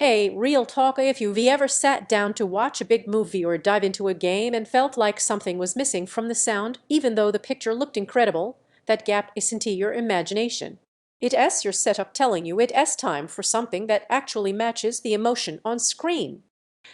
Hey, real talk, if you've ever sat down to watch a big movie or dive into a game and felt like something was missing from the sound, even though the picture looked incredible, that gap isn't your imagination. It's your setup telling you it's time for something that actually matches the emotion on screen.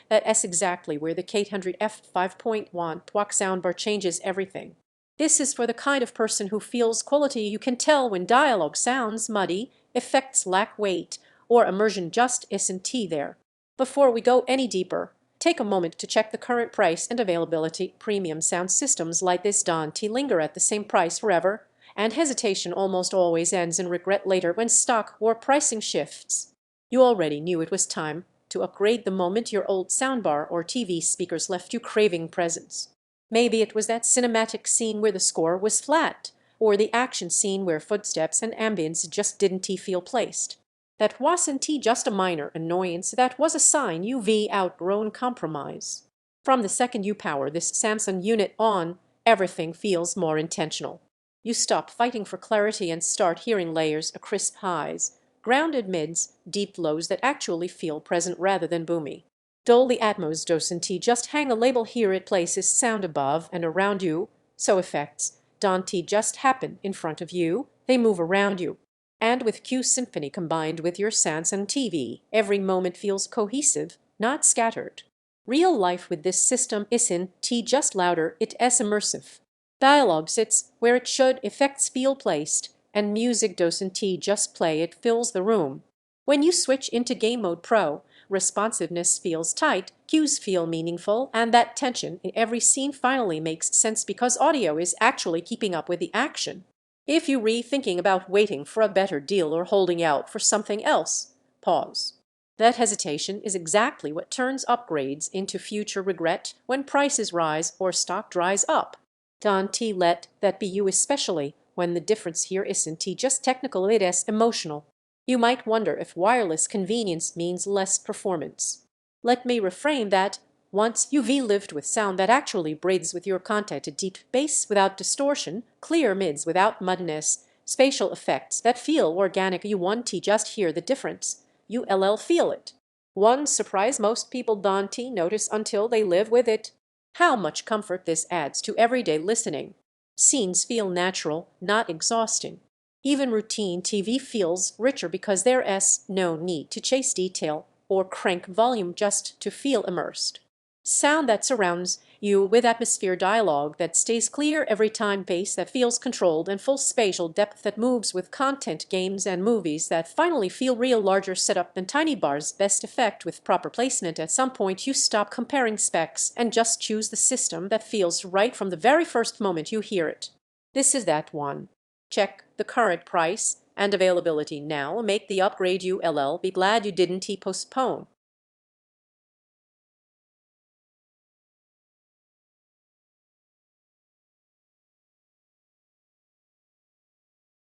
That's exactly where the Q800F 5.1.2ch Soundbar changes everything. This is for the kind of person who feels quality. You can tell when dialogue sounds muddy, effects lack weight, or immersion just isn't there. Before we go any deeper, take a moment to check the current price and availability. Premium sound systems like this don't linger at the same price forever, and hesitation almost always ends in regret later when stock or pricing shifts. You already knew it was time to upgrade the moment your old soundbar or TV speakers left you craving presence. Maybe it was that cinematic scene where the score was flat, or the action scene where footsteps and ambience just didn't feel placed. That wasn't just a minor annoyance, that was a sign you've outgrown compromise. From the second you power this Samsung unit on, everything feels more intentional. You stop fighting for clarity and start hearing layers of crisp highs, grounded mids, deep lows that actually feel present rather than boomy. Dolby Atmos doesn't just hang a label here, it places sound above and around you, so effects don't just happen in front of you, they move around you. And with Q-Symphony combined with your Samsung TV, every moment feels cohesive, not scattered. Real life with this system isn't just louder, it's immersive. Dialogue sits where it should, effects feel placed, and music doesn't just play, it fills the room. When you switch into Game Mode Pro, responsiveness feels tight, cues feel meaningful, and that tension in every scene finally makes sense because audio is actually keeping up with the action. If you're rethinking about waiting for a better deal or holding out for something else, pause. That hesitation is exactly what turns upgrades into future regret when prices rise or stock dries up. Don't let that be you, especially when the difference here isn't just technical, it's emotional. You might wonder if wireless convenience means less performance. Let me reframe that. Once you've lived with sound that actually breathes with your content, a deep bass without distortion, clear mids without muddiness, spatial effects that feel organic, you won't just hear the difference. You'll feel it. One surprise most people don't notice until they live with it. How much comfort this adds to everyday listening. Scenes feel natural, not exhausting. Even routine TV feels richer because there's no need to chase detail or crank volume just to feel immersed. Sound that surrounds you with atmosphere, dialogue that stays clear every time, bass that feels controlled, and full spatial depth that moves with content, games and movies that finally feel real, larger setup than tiny bars. Best effect with proper placement. At some point you stop comparing specs and just choose the system that feels right from the very first moment you hear it. This is that one. Check the current price and availability now. Make the upgrade. You'll be glad you didn't postpone.